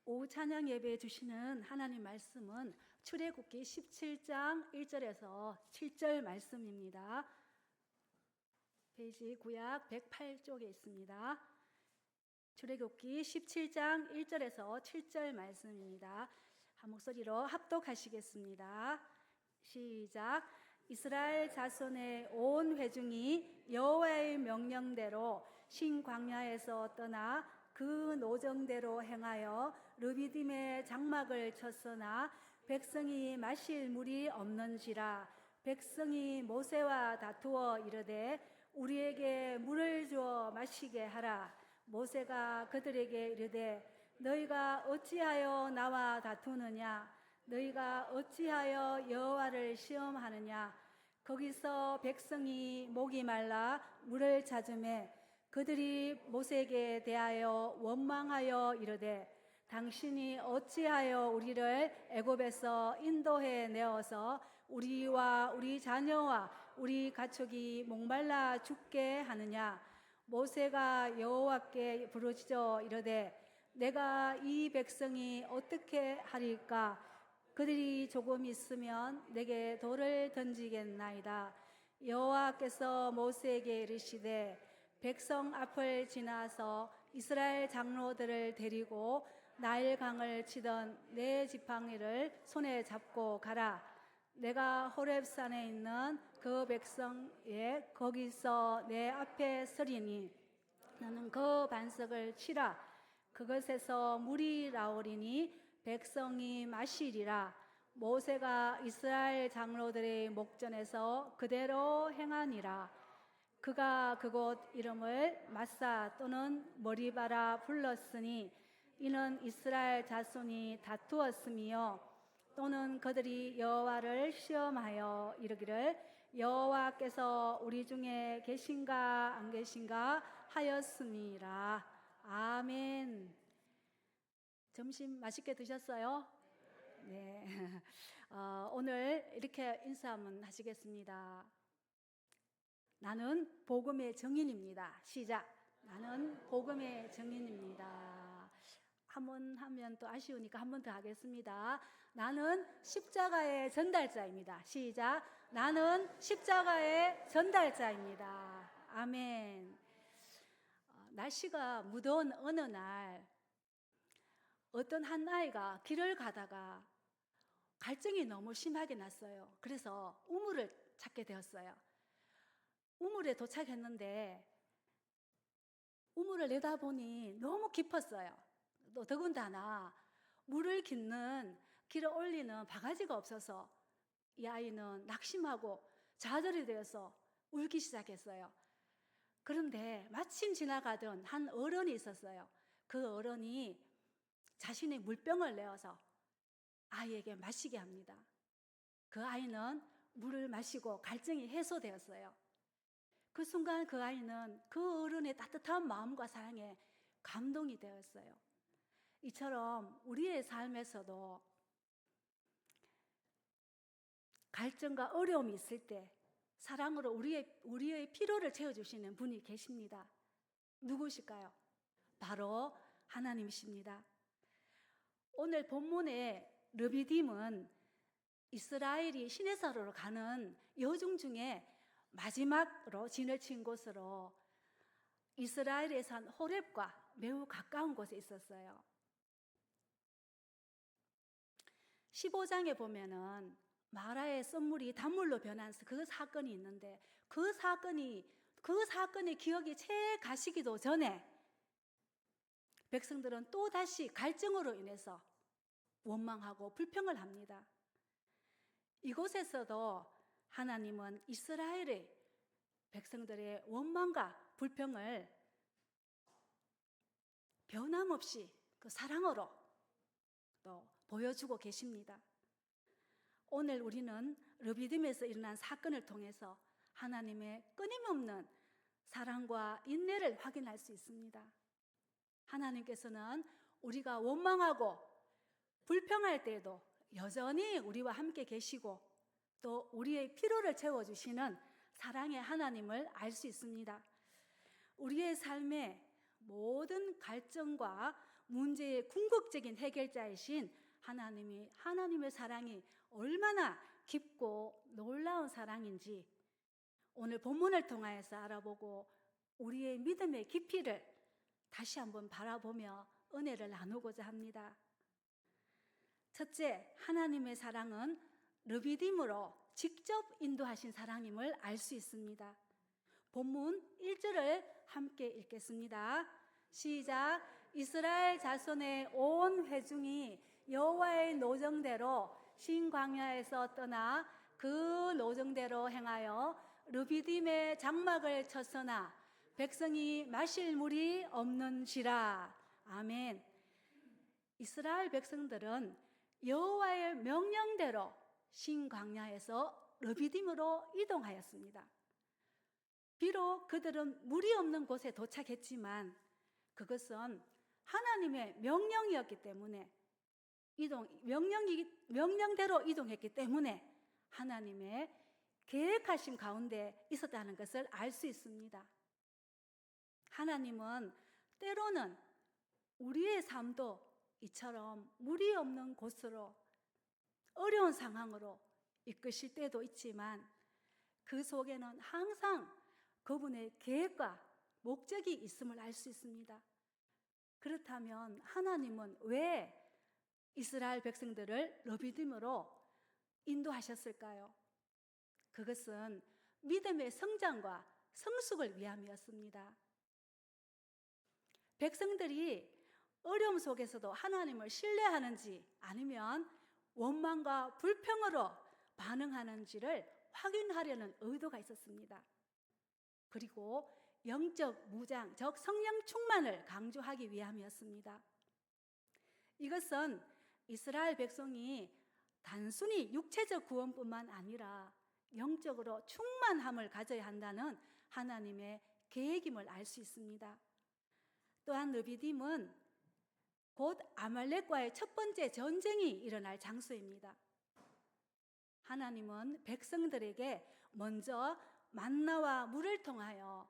오후 찬양 예배에 주시는 하나님 말씀은 출애굽기 17장 1절에서 7절 말씀입니다. 페이지 구약 108쪽에 있습니다. 출애굽기 17장 1절에서 7절 말씀입니다. 한 목소리로 합독하시겠습니다. 시작. 이스라엘 자손의 온 회중이 여호와의 명령대로 신 광야에서 떠나 그 노정대로 행하여 르비딤의 장막을 쳤으나 백성이 마실 물이 없는지라. 백성이 모세와 다투어 이르되 우리에게 물을 주어 마시게 하라. 모세가 그들에게 이르되 너희가 어찌하여 나와 다투느냐? 너희가 어찌하여 여호와를 시험하느냐? 거기서 백성이 목이 말라 물을 찾으매 그들이 모세에게 대하여 원망하여 이르되 당신이 어찌하여 우리를 애굽에서 인도해 내어서 우리와 우리 자녀와 우리 가축이 목말라 죽게 하느냐? 모세가 여호와께 부르짖어 이르되 내가 이 백성이 어떻게 하리까? 그들이 조금 있으면 내게 돌을 던지겠나이다. 여호와께서 모세에게 이르시되 백성 앞을 지나서 이스라엘 장로들을 데리고 나일강을 치던 네 지팡이를 손에 잡고 가라. 내가 호렙산에 있는 그 백성에 거기서 내 앞에 서리니 너는 그 반석을 치라. 그것에서 물이 나오리니 백성이 마시리라. 모세가 이스라엘 장로들의 목전에서 그대로 행하니라. 그가 그곳 이름을 마사 또는 머리바라 불렀으니 이는 이스라엘 자손이 다투었으며 또는 그들이 여호와를 시험하여 이르기를 여호와께서 우리 중에 계신가 안 계신가 하였음이라. 아멘. 점심 맛있게 드셨어요? 네. 오늘 이렇게 인사 한번 하시겠습니다. 나는 복음의 증인입니다. 시작. 나는 복음의 증인입니다. 한 번 하면 또 아쉬우니까 한 번 더 하겠습니다. 나는 십자가의 전달자입니다. 시작. 나는 십자가의 전달자입니다. 아멘. 날씨가 무더운 어느 날 어떤 한 아이가 길을 가다가 갈증이 너무 심하게 났어요. 그래서 우물을 찾게 되었어요. 우물에 도착했는데 우물을 내다보니 너무 깊었어요. 또 더군다나 물을 깃는 길을 올리는 바가지가 없어서 이 아이는 낙심하고 좌절이 되어서 울기 시작했어요. 그런데 마침 지나가던 한 어른이 있었어요. 그 어른이 자신의 물병을 내어서 아이에게 마시게 합니다. 그 아이는 물을 마시고 갈증이 해소되었어요. 그 순간 그 아이는 그 어른의 따뜻한 마음과 사랑에 감동이 되었어요. 이처럼 우리의 삶에서도 갈증과 어려움이 있을 때 사랑으로 우리의 필요를 채워주시는 분이 계십니다. 누구실까요? 바로 하나님이십니다. 오늘 본문의 르비딤은 이스라엘이 시내사로로 가는 여정 중에 마지막으로 진을 친 곳으로 이스라엘의 산 호렙과 매우 가까운 곳에 있었어요. 15장에 보면은 마라의 썬물이 단물로 변한 그 사건이 있는데 그 사건의 기억이 채 가시기도 전에 백성들은 또다시 갈증으로 인해서 원망하고 불평을 합니다. 이곳에서도 하나님은 이스라엘의 백성들의 원망과 불평을 변함없이 그 사랑으로 또 보여주고 계십니다. 오늘 우리는 르비딤에서 일어난 사건을 통해서 하나님의 끊임없는 사랑과 인내를 확인할 수 있습니다. 하나님께서는 우리가 원망하고 불평할 때에도 여전히 우리와 함께 계시고 또 우리의 필요를 채워주시는 사랑의 하나님을 알 수 있습니다. 우리의 삶에 모든 갈증과 문제의 궁극적인 해결자이신 하나님의 사랑이 얼마나 깊고 놀라운 사랑인지 오늘 본문을 통하여서 알아보고 우리의 믿음의 깊이를 다시 한번 바라보며 은혜를 나누고자 합니다. 첫째, 하나님의 사랑은 르비딤으로 직접 인도하신 사랑임을 알 수 있습니다. 본문 1절을 함께 읽겠습니다. 시작. 이스라엘 자손의 온 회중이 여호와의 노정대로 신 광야에서 떠나 그 노정대로 행하여 르비딤의 장막을 쳤으나 백성이 마실 물이 없는지라. 아멘. 이스라엘 백성들은 여호와의 명령대로 신 광야에서 르비딤으로 이동하였습니다. 비록 그들은 물이 없는 곳에 도착했지만 그것은 하나님의 명령이었기 때문에 명령대로 이동했기 때문에 하나님의 계획하심 가운데 있었다는 것을 알 수 있습니다. 하나님은 때로는 우리의 삶도 이처럼 물이 없는 곳으로 어려운 상황으로 이끄실 때도 있지만 그 속에는 항상 그분의 계획과 목적이 있음을 알 수 있습니다. 그렇다면 하나님은 왜 이스라엘 백성들을 르비딤으로 인도하셨을까요? 그것은 믿음의 성장과 성숙을 위함이었습니다. 백성들이 어려움 속에서도 하나님을 신뢰하는지 아니면 원망과 불평으로 반응하는지를 확인하려는 의도가 있었습니다. 그리고 영적 무장, 즉 성령 충만을 강조하기 위함이었습니다. 이것은 이스라엘 백성이 단순히 육체적 구원뿐만 아니라 영적으로 충만함을 가져야 한다는 하나님의 계획임을 알 수 있습니다. 또한 르비딤은 곧 아말렉과의 첫 번째 전쟁이 일어날 장소입니다. 하나님은 백성들에게 먼저 만나와 물을 통하여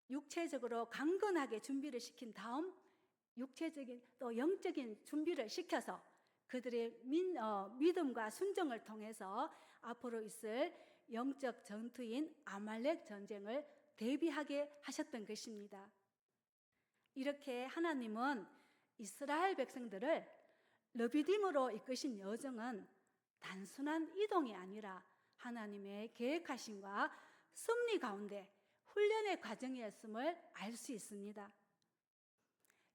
육체적으로 강건하게 준비를 시킨 다음 육체적인 또 영적인 준비를 시켜서 그들의 믿음과 순종을 통해서 앞으로 있을 영적 전투인 아말렉 전쟁을 대비하게 하셨던 것입니다. 이렇게 하나님은 이스라엘 백성들을 르비딤으로 이끄신 여정은 단순한 이동이 아니라 하나님의 계획하심과 섭리 가운데 훈련의 과정이었음을 알 수 있습니다.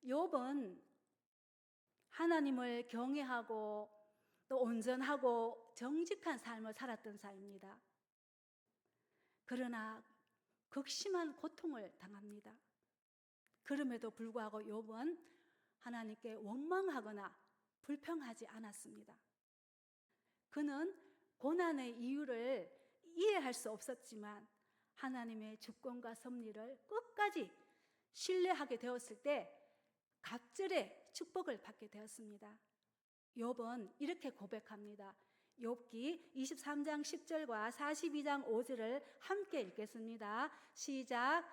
욥은 하나님을 경외하고 또 온전하고 정직한 삶을 살았던 사람입니다. 그러나 극심한 고통을 당합니다. 그럼에도 불구하고 욥은 하나님께 원망하거나 불평하지 않았습니다. 그는 고난의 이유를 이해할 수 없었지만 하나님의 주권과 섭리를 끝까지 신뢰하게 되었을 때 갑절의 축복을 받게 되었습니다. 욥은 이렇게 고백합니다. 욥기 23장 10절과 42장 5절을 함께 읽겠습니다. 시작.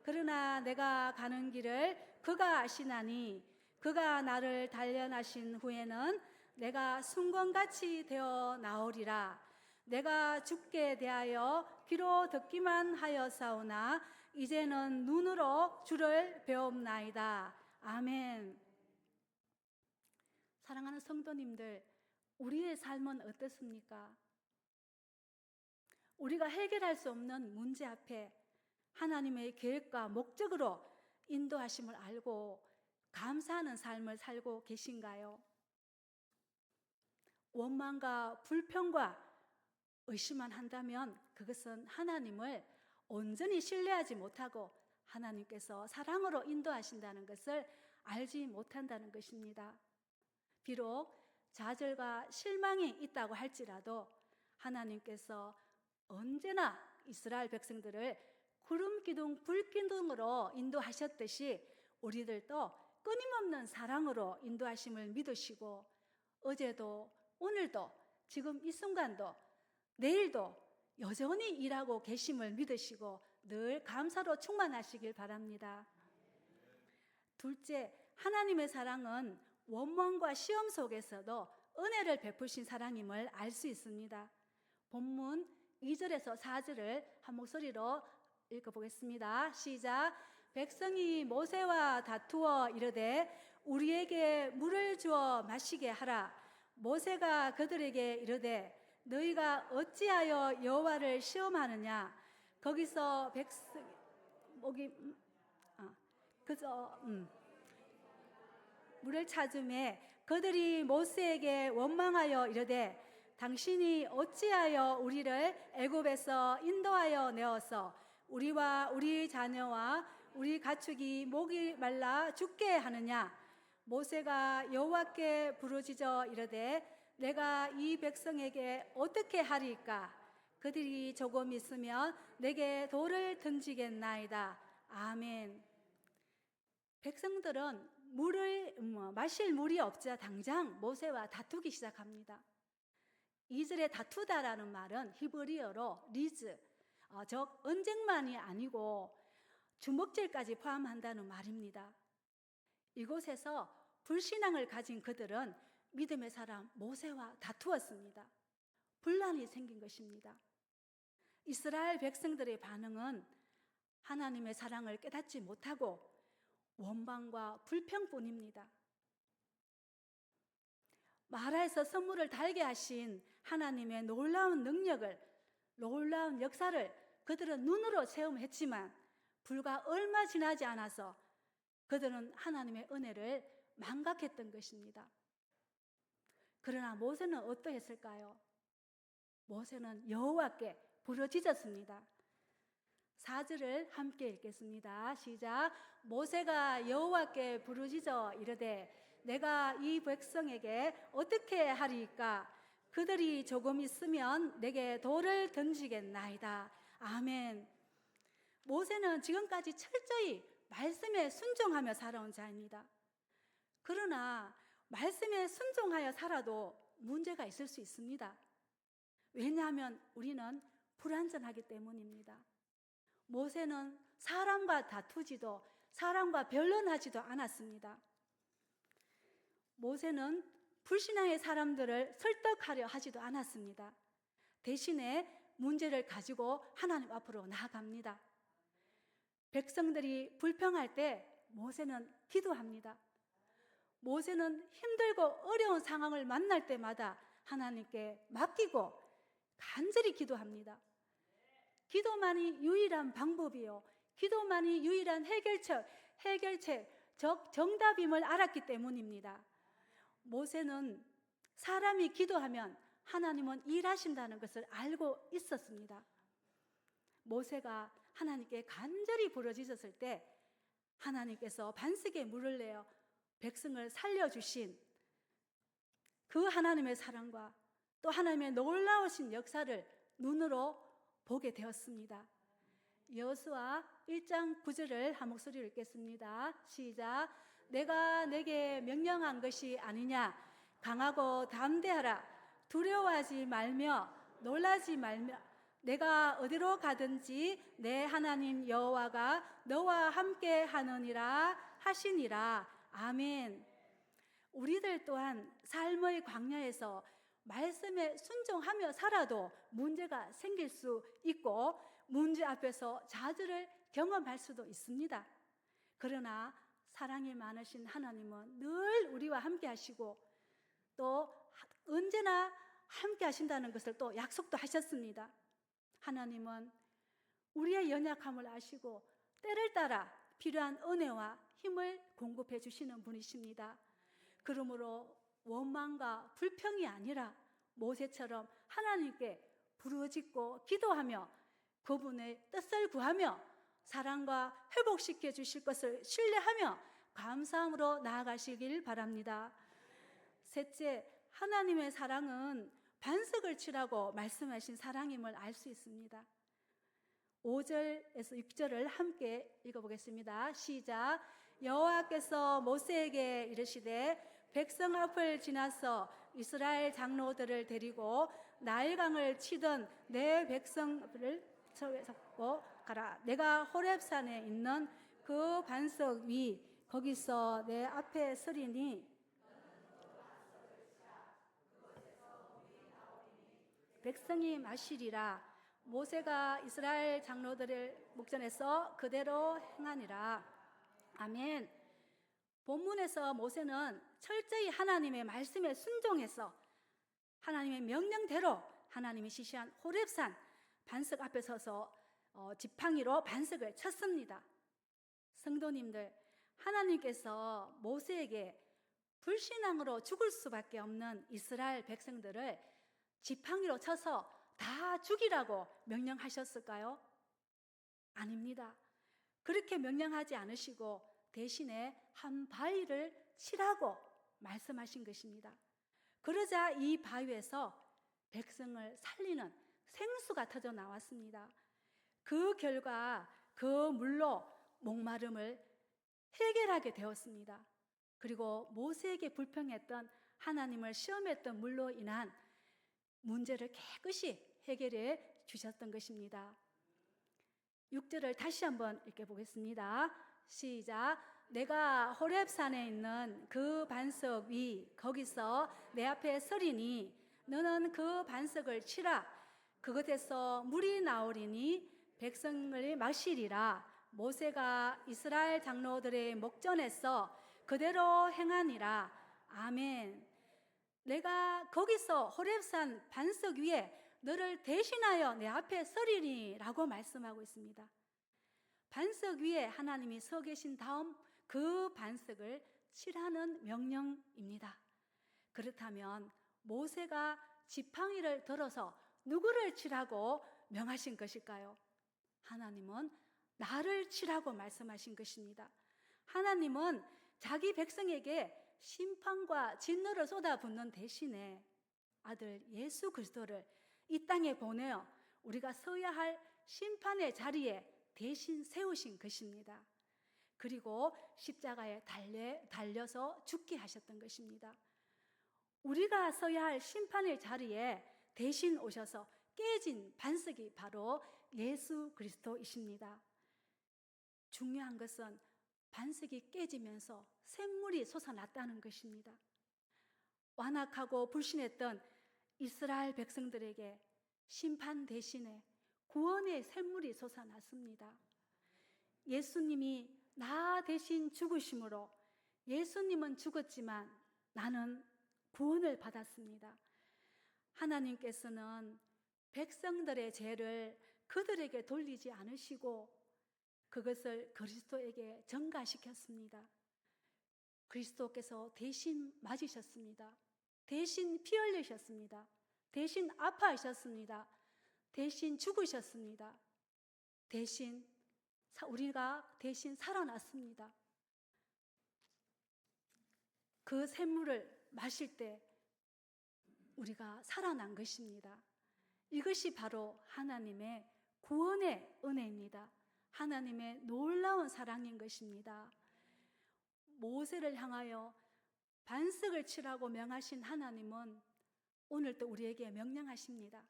그러나 내가 가는 길을 그가 아시나니 그가 나를 단련하신 후에는 내가 순건같이 되어 나오리라. 내가 주께 대하여 귀로 듣기만 하여사오나 이제는 눈으로 주를 배움나이다. 아멘. 사랑하는 성도님들, 우리의 삶은 어떻습니까? 우리가 해결할 수 없는 문제 앞에 하나님의 계획과 목적으로 인도하심을 알고 감사하는 삶을 살고 계신가요? 원망과 불평과 의심만 한다면 그것은 하나님을 온전히 신뢰하지 못하고 하나님께서 사랑으로 인도하신다는 것을 알지 못한다는 것입니다. 비록 좌절과 실망이 있다고 할지라도 하나님께서 언제나 이스라엘 백성들을 구름 기둥, 불 기둥으로 인도하셨듯이 우리들도 끊임없는 사랑으로 인도하심을 믿으시고 어제도 오늘도 지금 이 순간도 내일도 여전히 일하고 계심을 믿으시고 늘 감사로 충만하시길 바랍니다. 둘째, 하나님의 사랑은 원망과 시험 속에서도 은혜를 베푸신 사랑임을 알 수 있습니다. 본문 2절에서 4절을 한 목소리로 읽어보겠습니다. 시작. 백성이 모세와 다투어 이르되 우리에게 물을 주어 마시게 하라. 모세가 그들에게 이르되 너희가 어찌하여 여호와를 시험하느냐. 거기서 백성 목이 그저 물을 찾음에 그들이 모세에게 원망하여 이르되 당신이 어찌하여 우리를 애굽에서 인도하여 내어서 우리와 우리 자녀와 우리 가축이 목이 말라 죽게 하느냐. 모세가 여호와께 부르짖어 이르되 내가 이 백성에게 어떻게 하리까. 그들이 조금 있으면 내게 돌을 던지겠나이다. 아멘. 백성들은 마실 물이 없자 당장 모세와 다투기 시작합니다. 2절에 다투다라는 말은 히브리어로 리즈, 즉 언쟁만이 아니고 주먹질까지 포함한다는 말입니다. 이곳에서 불신앙을 가진 그들은 믿음의 사람 모세와 다투었습니다. 분란이 생긴 것입니다. 이스라엘 백성들의 반응은 하나님의 사랑을 깨닫지 못하고 원망과 불평뿐입니다. 마라에서 선물을 달게 하신 하나님의 놀라운 능력을, 놀라운 역사를 그들은 눈으로 체험했지만 불과 얼마 지나지 않아서 그들은 하나님의 은혜를 망각했던 것입니다. 그러나 모세는 어떠했을까요? 모세는 여호와께 부르짖었습니다. 4절을 함께 읽겠습니다. 시작. 모세가 여호와께 부르짖어 이르되 내가 이 백성에게 어떻게 하리까. 그들이 조금 있으면 내게 돌을 던지겠나이다. 아멘. 모세는 지금까지 철저히 말씀에 순종하며 살아온 자입니다. 그러나 말씀에 순종하여 살아도 문제가 있을 수 있습니다. 왜냐하면 우리는 불완전하기 때문입니다. 모세는 사람과 다투지도 사람과 변론하지도 않았습니다. 모세는 불신앙의 사람들을 설득하려 하지도 않았습니다. 대신에 문제를 가지고 하나님 앞으로 나아갑니다. 백성들이 불평할 때 모세는 기도합니다. 모세는 힘들고 어려운 상황을 만날 때마다 하나님께 맡기고 간절히 기도합니다. 기도만이 유일한 방법이요, 기도만이 유일한 해결책, 즉 정답임을 알았기 때문입니다. 모세는 사람이 기도하면 하나님은 일하신다는 것을 알고 있었습니다. 모세가 하나님께 간절히 부르짖었을 때 하나님께서 반석에 물을 내어 백성을 살려주신 그 하나님의 사랑과 또 하나님의 놀라우신 역사를 눈으로 보게 되었습니다. 여호수아 1장 9절을 한 목소리로 읽겠습니다. 시작. 내가 내게 명령한 것이 아니냐. 강하고 담대하라. 두려워하지 말며 놀라지 말며 내가 어디로 가든지 내 하나님 여호와가 너와 함께 하느니라 하시니라. 아멘. 우리들 또한 삶의 광야에서 말씀에 순종하며 살아도 문제가 생길 수 있고 문제 앞에서 좌절을 경험할 수도 있습니다. 그러나 사랑이 많으신 하나님은 늘 우리와 함께 하시고 또 언제나 함께 하신다는 것을 또 약속도 하셨습니다. 하나님은 우리의 연약함을 아시고 때를 따라 필요한 은혜와 힘을 공급해 주시는 분이십니다. 그러므로 원망과 불평이 아니라 모세처럼 하나님께 부르짖고 기도하며 그분의 뜻을 구하며 사랑과 회복시켜 주실 것을 신뢰하며 감사함으로 나아가시길 바랍니다. 셋째, 하나님의 사랑은 반석을 치라고 말씀하신 사랑임을 알 수 있습니다. 5절에서 6절을 함께 읽어보겠습니다. 시작. 여호와께서 모세에게 이르시되 백성 앞을 지나서 이스라엘 장로들을 데리고 나일강을 치던 내 백성을 잡고 가라. 내가 호렙산에 있는 그 반석 위 거기서 내 앞에 서리니 백성이 마시리라. 모세가 이스라엘 장로들을 목전에서 그대로 행하니라. 아멘. 본문에서 모세는 철저히 하나님의 말씀에 순종해서 하나님의 명령대로 하나님이 지시한 호렙산 반석 앞에 서서 지팡이로 반석을 쳤습니다. 성도님들, 하나님께서 모세에게 불신앙으로 죽을 수밖에 없는 이스라엘 백성들을 지팡이로 쳐서 다 죽이라고 명령하셨을까요? 아닙니다. 그렇게 명령하지 않으시고 대신에 한 바위를 치라고 말씀하신 것입니다. 그러자 이 바위에서 백성을 살리는 생수가 터져 나왔습니다. 그 결과 그 물로 목마름을 해결하게 되었습니다. 그리고 모세에게 불평했던 하나님을 시험했던 물로 인한 문제를 깨끗이 해결해 주셨던 것입니다. 6절을 다시 한번 읽어보겠습니다. 시작. 내가 호렙산에 있는 그 반석 위 거기서 내 앞에 서리니 너는 그 반석을 치라. 그것에서 물이 나오리니 백성을 마시리라. 모세가 이스라엘 장로들의 목전에서 그대로 행하니라. 아멘. 내가 거기서 호렙산 반석 위에 너를 대신하여 내 앞에 서리니 라고 말씀하고 있습니다. 반석 위에 하나님이 서 계신 다음 그 반석을 치라는 명령입니다. 그렇다면 모세가 지팡이를 들어서 누구를 치라고 명하신 것일까요? 하나님은 나를 치라고 말씀하신 것입니다. 하나님은 자기 백성에게 심판과 진노를 쏟아붓는 대신에 아들 예수 그리스도를 이 땅에 보내어 우리가 서야 할 심판의 자리에 대신 세우신 것입니다. 그리고 십자가에 달려서 죽게 하셨던 것입니다. 우리가 서야 할 심판의 자리에 대신 오셔서 깨진 반석이 바로 예수 그리스도이십니다. 중요한 것은 반석이 깨지면서 샘물이 솟아났다는 것입니다. 완악하고 불신했던 이스라엘 백성들에게 심판 대신에 구원의 샘물이 솟아났습니다. 예수님이 나 대신 죽으심으로 예수님은 죽었지만 나는 구원을 받았습니다. 하나님께서는 백성들의 죄를 그들에게 돌리지 않으시고 그것을 그리스도에게 전가시켰습니다. 그리스도께서 대신 맞으셨습니다. 대신 피 흘리셨습니다. 대신 아파하셨습니다. 대신 죽으셨습니다. 우리가 대신 살아났습니다. 그 샘물을 마실 때 우리가 살아난 것입니다. 이것이 바로 하나님의 구원의 은혜입니다. 하나님의 놀라운 사랑인 것입니다. 모세를 향하여 반석을 치라고 명하신 하나님은 오늘도 우리에게 명령하십니다.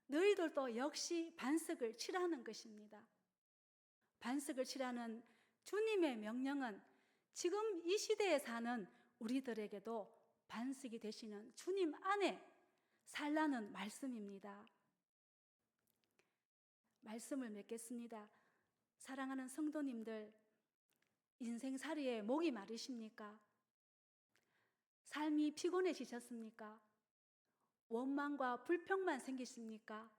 너희들도 역시 반석을 치라는 것입니다. 반석을 치라는 주님의 명령은 지금 이 시대에 사는 우리들에게도 반석이 되시는 주님 안에 살라는 말씀입니다. 말씀을 맺겠습니다. 사랑하는 성도님들, 인생살이에 목이 마르십니까? 삶이 피곤해지셨습니까? 원망과 불평만 생기십니까?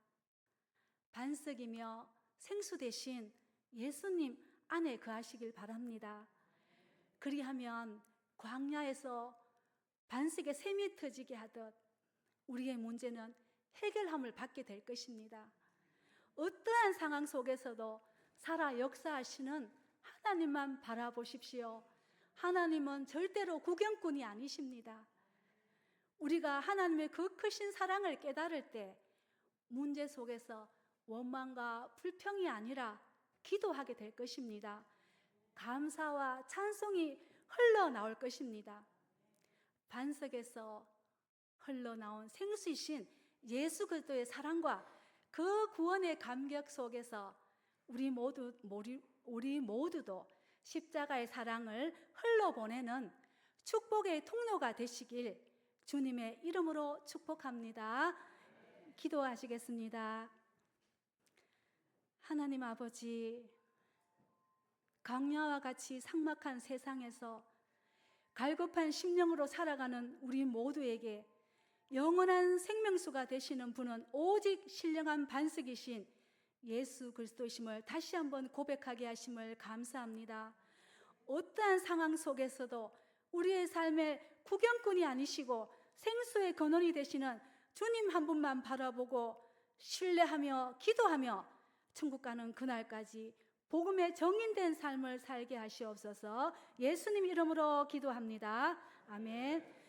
반석이며 생수 대신 예수님 안에 거하시길 바랍니다. 그리하면 광야에서 반석에 샘이 터지게 하듯 우리의 문제는 해결함을 받게 될 것입니다. 어떠한 상황 속에서도 살아 역사하시는 하나님만 바라보십시오. 하나님은 절대로 구경꾼이 아니십니다. 우리가 하나님의 그 크신 사랑을 깨달을 때 문제 속에서 원망과 불평이 아니라 기도하게 될 것입니다. 감사와 찬송이 흘러나올 것입니다. 반석에서 흘러나온 생수이신 예수 그리스도의 사랑과 그 구원의 감격 속에서 우리 모두도 십자가의 사랑을 흘러보내는 축복의 통로가 되시길 주님의 이름으로 축복합니다. 기도하시겠습니다. 하나님 아버지, 광야와 같이 삭막한 세상에서 갈급한 심령으로 살아가는 우리 모두에게 영원한 생명수가 되시는 분은 오직 신령한 반석이신 예수 그리스도이심을 다시 한번 고백하게 하심을 감사합니다. 어떠한 상황 속에서도 우리의 삶의 구경꾼이 아니시고 생수의 근원이 되시는 주님 한 분만 바라보고 신뢰하며 기도하며 천국 가는 그날까지 복음의 정인된 삶을 살게 하시옵소서. 예수님 이름으로 기도합니다. 아멘.